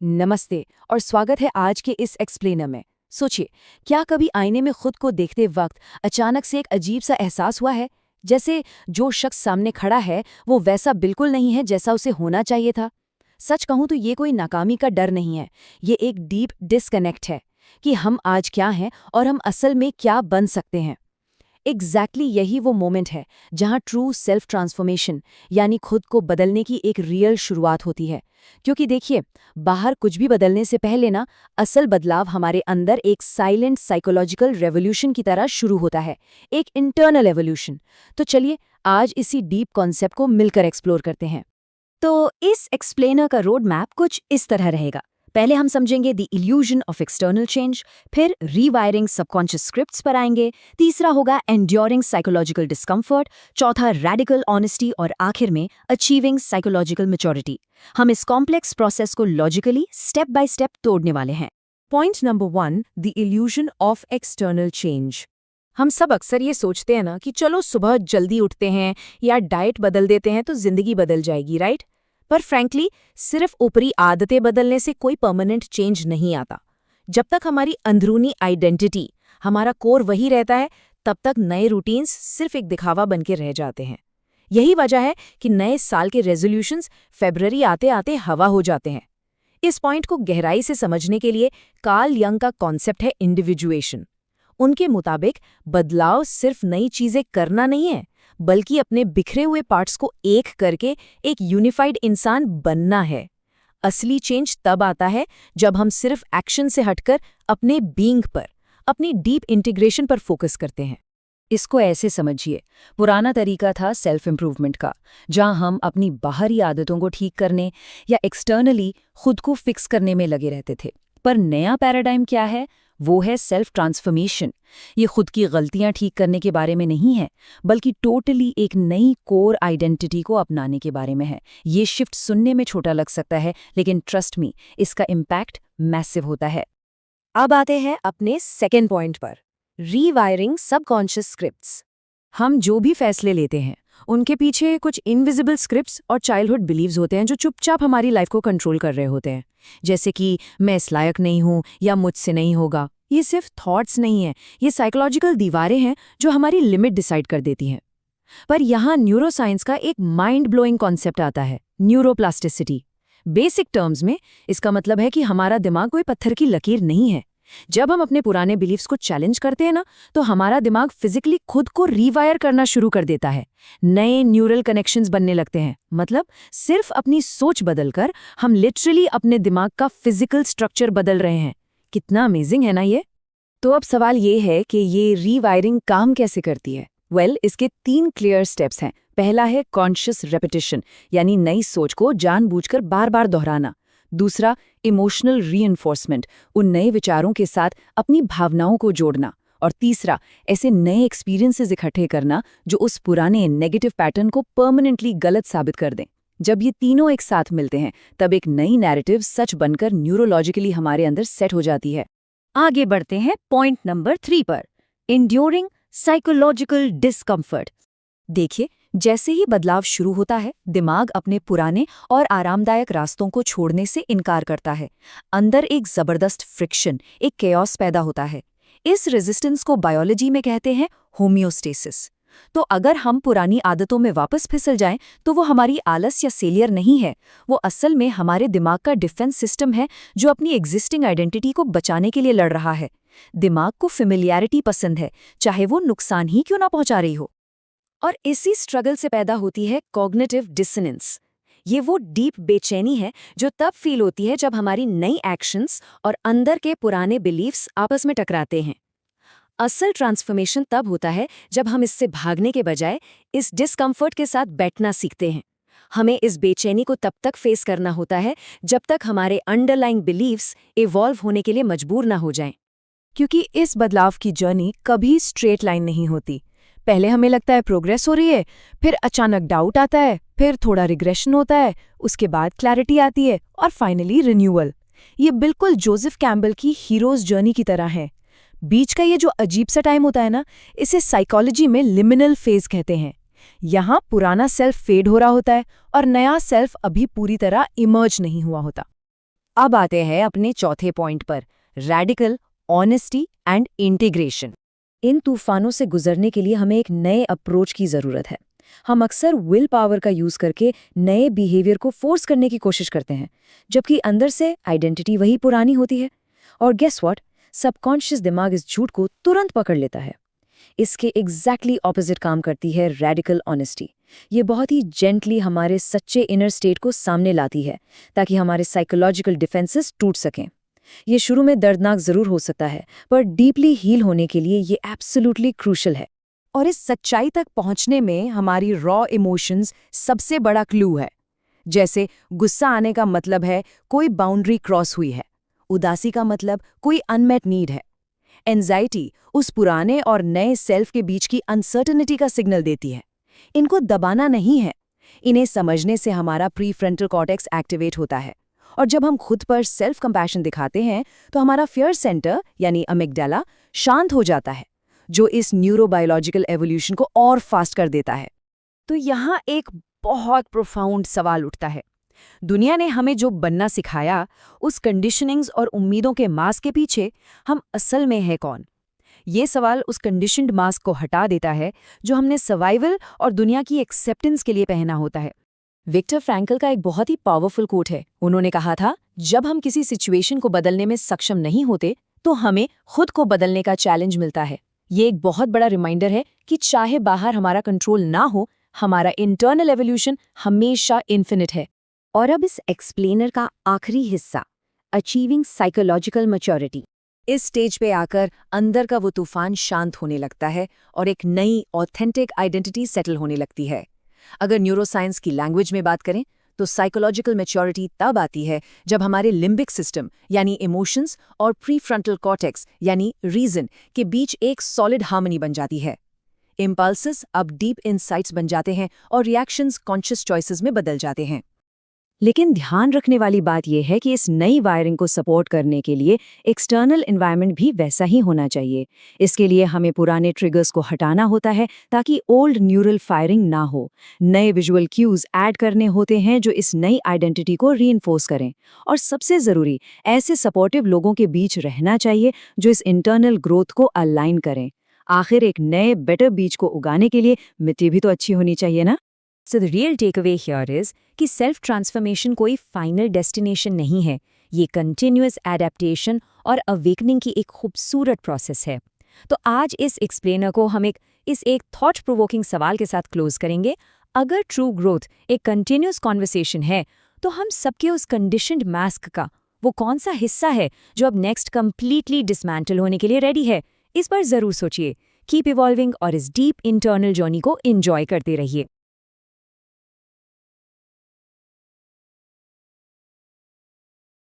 नमस्ते और स्वागत है आज के इस एक्सप्लेनर में। सोचिए, क्या कभी आईने में खुद को देखते वक्त अचानक से एक अजीब सा एहसास हुआ है, जैसे जो शख्स सामने खड़ा है वो वैसा बिल्कुल नहीं है जैसा उसे होना चाहिए था। सच कहूं तो ये कोई नाकामी का डर नहीं है, ये एक डीप डिस्कनेक्ट है कि हम आज क्या हैं और हम असल में क्या बन सकते हैं। यही वो मोमेंट है जहां ट्रू सेल्फ ट्रांसफॉर्मेशन यानी खुद को बदलने की एक रियल शुरुआत होती है। क्योंकि देखिए, बाहर कुछ भी बदलने से पहले ना, असल बदलाव हमारे अंदर एक साइलेंट साइकोलॉजिकल रेवोल्यूशन की तरह शुरू होता है, एक इंटरनल एवोल्यूशन। तो चलिए आज इसी डीप कॉन्सेप्ट को मिलकर एक्सप्लोर करते हैं। तो इस एक्सप्लेनर का रोड मैप कुछ इस तरह रहेगा। पहले हम समझेंगे the illusion of external change, फिर रीवायरिंग सबकॉन्शियस स्क्रिप्ट्स पर आएंगे, तीसरा होगा एंड्योरिंग साइकोलॉजिकल डिस्कम्फर्ट, चौथा रैडिकल ऑनेस्टी और आखिर में अचीविंग साइकोलॉजिकल मैच्योरिटी। हम इस कॉम्प्लेक्स प्रोसेस को लॉजिकली स्टेप बाय स्टेप तोड़ने वाले हैं। Point number 1, the illusion of external change. हम सब अक्सर ये सोचते हैं ना कि चलो सुबह जल्दी उठते हैं या डाइट बदल देते हैं तो जिंदगी बदल जाएगी, राइट? पर फ्रैंकली सिर्फ ऊपरी आदतें बदलने से कोई परमानेंट चेंज नहीं आता। जब तक हमारी अंदरूनी आइडेंटिटी, हमारा कोर वही रहता है, तब तक नए रूटीन्स सिर्फ एक दिखावा बनके रह जाते हैं। यही वजह है कि नए साल के रेजोल्यूशंस फरवरी आते आते हवा हो जाते हैं। इस पॉइंट को गहराई से समझने के लिए कार्ल यंग का कॉन्सेप्ट है इंडिविजुएशन। उनके मुताबिक बदलाव सिर्फ नई चीजें करना नहीं है, बल्कि अपने बिखरे हुए पार्ट्स को एक करके एक यूनिफाइड इंसान बनना है। असली चेंज तब आता है जब हम सिर्फ एक्शन से हटकर अपने बीइंग पर, अपनी डीप इंटीग्रेशन पर फोकस करते हैं। इसको ऐसे समझिए, पुराना तरीका था सेल्फ इम्प्रूवमेंट का, जहां हम अपनी बाहरी आदतों को ठीक करने या एक्सटर्नली खुद को फिक्स करने में लगे रहते थे। पर नया पैराडाइम क्या है? वो है सेल्फ ट्रांसफॉर्मेशन। ये खुद की गलतियां ठीक करने के बारे में नहीं है, बल्कि टोटली एक नई कोर आइडेंटिटी को अपनाने के बारे में है। ये शिफ्ट सुनने में छोटा लग सकता है, लेकिन ट्रस्ट मी, इसका इम्पैक्ट मैसिव होता है। अब आते हैं अपने सेकेंड पॉइंट पर, रीवायरिंग सबकॉन्शियस स्क्रिप्ट्स। हम जो भी फैसले लेते हैं उनके पीछे कुछ इनविजिबल स्क्रिप्ट्स और चाइल्डहुड बिलीव्स होते हैं जो चुपचाप हमारी लाइफ को कंट्रोल कर रहे होते हैं। जैसे कि मैं इस लायक नहीं हूं या मुझसे नहीं होगा। ये सिर्फ थॉट्स नहीं है, ये साइकोलॉजिकल दीवारें हैं जो हमारी लिमिट डिसाइड कर देती हैं। पर यहाँ न्यूरोसाइंस का एक माइंड ब्लोइंग कॉन्सेप्ट आता है, न्यूरोप्लास्टिसिटी। बेसिक टर्म्स में इसका मतलब है कि हमारा दिमाग कोई पत्थर की लकीर नहीं है। जब हम अपने पुराने बिलीफ्स को चैलेंज करते हैं ना, तो हमारा दिमाग फिजिकली खुद को रीवायर करना शुरू कर देता है। नए न्यूरल कनेक्शंस बनने लगते हैं। मतलब सिर्फ अपनी सोच बदलकर हम लिटरली अपने दिमाग का फिजिकल स्ट्रक्चर बदल रहे हैं। कितना अमेजिंग है ना ये? तो अब सवाल ये है कि ये रीवायरिंग काम कैसे करती है? इसके 3 क्लियर स्टेप्स हैं। पहला है कॉन्शियस रेपिटेशन, यानी नई सोच को जानबूझकर बार बार दोहराना। दूसरा, इमोशनल रीइंफोर्समेंट, उन नए विचारों के साथ अपनी भावनाओं को जोड़ना। और तीसरा, ऐसे नए एक्सपीरियंसेस इकट्ठे करना जो उस पुराने नेगेटिव पैटर्न को परमानेंटली गलत साबित कर दें। जब ये तीनों एक साथ मिलते हैं, तब एक नई नैरेटिव सच बनकर न्यूरोलॉजिकली हमारे अंदर सेट हो जाती है। आगे बढ़ते हैं पॉइंट नंबर 3 पर, एंड्योरिंग साइकोलॉजिकल डिस्कम्फर्ट। देखिए, जैसे ही बदलाव शुरू होता है, दिमाग अपने पुराने और आरामदायक रास्तों को छोड़ने से इनकार करता है। अंदर एक जबरदस्त फ्रिक्शन, एक केओस पैदा होता है। इस रेजिस्टेंस को बायोलॉजी में कहते हैं होमियोस्टेसिस। तो अगर हम पुरानी आदतों में वापस फिसल जाएं, तो वो हमारी आलस या फेलियर नहीं है, वो असल में हमारे दिमाग का डिफेंस सिस्टम है जो अपनी एग्जिस्टिंग आइडेंटिटी को बचाने के लिए लड़ रहा है। दिमाग को फेमिलियरिटी पसंद है, चाहे वो नुकसान ही क्यों ना पहुंचा रही हो। और इसी स्ट्रगल से पैदा होती है कॉग्निटिव डिसोनेंस। ये वो डीप बेचैनी है जो तब फील होती है जब हमारी नई एक्शंस और अंदर के पुराने बिलीफ्स आपस में टकराते हैं। असल ट्रांसफॉर्मेशन तब होता है जब हम इससे भागने के बजाय इस डिस्कम्फर्ट के साथ बैठना सीखते हैं। हमें इस बेचैनी को तब तक फेस करना होता है जब तक हमारे अंडरलाइंग बिलीव्स इवॉल्व होने के लिए मजबूर ना हो जाएं। क्योंकि इस बदलाव की जर्नी कभी स्ट्रेट लाइन नहीं होती। पहले हमें लगता है प्रोग्रेस हो रही है, फिर अचानक डाउट आता है, फिर थोड़ा रिग्रेशन होता है, उसके बाद क्लैरिटी आती है और फाइनली रिन्यूअल। ये बिल्कुल जोसेफ कैम्बल की हीरोज जर्नी की तरह है। बीच का ये जो अजीब सा टाइम होता है ना, इसे साइकोलॉजी में लिमिनल फेज कहते हैं। यहाँ पुराना सेल्फ फेड हो रहा होता है और नया सेल्फ अभी पूरी तरह इमर्ज नहीं हुआ होता। अब आते हैं अपने चौथे पॉइंट पर, रैडिकल ऑनेस्टी एंड इंटीग्रेशन। इन तूफानों से गुजरने के लिए हमें एक नए अप्रोच की ज़रूरत है। हम अक्सर विल पावर का यूज़ करके नए बिहेवियर को फोर्स करने की कोशिश करते हैं, जबकि अंदर से आइडेंटिटी वही पुरानी होती है। और गेस व्हाट, सबकॉन्शियस दिमाग इस झूठ को तुरंत पकड़ लेता है। इसके एग्जैक्टली ऑपोजिट काम करती है रैडिकल ऑनेस्टी। ये बहुत ही जेंटली हमारे सच्चे इनर स्टेट को सामने लाती है, ताकि हमारे साइकोलॉजिकल डिफेंसेस टूट सकें। ये शुरू में दर्दनाक जरूर हो सकता है, पर डीपली हील होने के लिए ये एब्सोल्युटली क्रूशल है। और इस सच्चाई तक पहुंचने में हमारी रॉ इमोशंस सबसे बड़ा क्लू है। जैसे गुस्सा आने का मतलब है कोई बाउंड्री क्रॉस हुई है, उदासी का मतलब कोई अनमेट नीड है, एंजाइटी उस पुराने और नए सेल्फ के बीच की अनसर्टेनिटी का सिग्नल देती है। इनको दबाना नहीं है, इन्हें समझने से हमारा प्रीफ्रंटल कॉर्टेक्स एक्टिवेट होता है। और जब हम खुद पर सेल्फ कंपैशन दिखाते हैं तो हमारा फियर सेंटर यानी अमिगडाला शांत हो जाता है, जो इस न्यूरोबायोलॉजिकल एवोल्यूशन को और फास्ट कर देता है। तो यहाँ एक बहुत प्रोफाउंड सवाल उठता है, दुनिया ने हमें जो बनना सिखाया, उस कंडीशनिंग्स और उम्मीदों के मास्क के पीछे हम असल में है कौन? ये सवाल उस कंडीशनड मास्क को हटा देता है जो हमने सर्वाइवल और दुनिया की एक्सेप्टेंस के लिए पहना होता है। विक्टर फ्रैंकल का एक बहुत ही पावरफुल कोट है। उन्होंने कहा था, जब हम किसी सिचुएशन को बदलने में सक्षम नहीं होते तो हमें खुद को बदलने का चैलेंज मिलता है। ये एक बहुत बड़ा रिमाइंडर है कि चाहे बाहर हमारा कंट्रोल ना हो, हमारा इंटरनल एवोल्यूशन हमेशा इन्फिनिट है। और अब इस एक्सप्लेनर का आखिरी हिस्सा, अचीविंग साइकोलॉजिकल मैच्योरिटी। इस स्टेज पे आकर अंदर का वो तूफान शांत होने लगता है और एक नई ऑथेंटिक आइडेंटिटी सेटल होने लगती है। अगर न्यूरोसाइंस की लैंग्वेज में बात करें तो साइकोलॉजिकल मैच्योरिटी तब आती है जब हमारे लिम्बिक सिस्टम यानी इमोशंस और प्रीफ्रंटल कॉर्टेक्स यानी रीजन के बीच एक सॉलिड हार्मनी बन जाती है। इम्पल्सेस अब डीप इनसाइट्स बन जाते हैं और रिएक्शंस कॉन्शियस चॉइसेस में बदल जाते हैं। लेकिन ध्यान रखने वाली बात यह है कि इस नई वायरिंग को सपोर्ट करने के लिए एक्सटर्नल एनवायरनमेंट भी वैसा ही होना चाहिए। इसके लिए हमें पुराने ट्रिगर्स को हटाना होता है ताकि ओल्ड न्यूरल फायरिंग ना हो। नए विजुअल क्यूज ऐड करने होते हैं जो इस नई आइडेंटिटी को रीइंफोर्स करें। और सबसे ज़रूरी, ऐसे सपोर्टिव लोगों के बीच रहना चाहिए जो इस इंटरनल ग्रोथ को अलाइन करें। आखिर एक नए बेटर बीज को उगाने के लिए मिट्टी भी तो अच्छी होनी चाहिए ना। So the real takeaway here is कि सेल्फ ट्रांसफॉर्मेशन कोई फाइनल डेस्टिनेशन नहीं है, ये कंटिन्यूअस एडेप्टेशन और अवेकनिंग की एक खूबसूरत प्रोसेस है। तो आज इस एक्सप्लेनर को हम एक थॉट प्रोवोकिंग सवाल के साथ क्लोज करेंगे। अगर ट्रू ग्रोथ एक कंटिन्यूअस कॉन्वर्सेशन है तो हम सबके उस कंडीशनड मास्क का वो कौन सा हिस्सा है जो अब नेक्स्ट कंप्लीटली डिसमेंटल होने के लिए रेडी है? इस पर जरूर सोचिए। कीप इवॉल्विंग और इस डीप इंटरनल जर्नी को एंजॉय करते रहिए।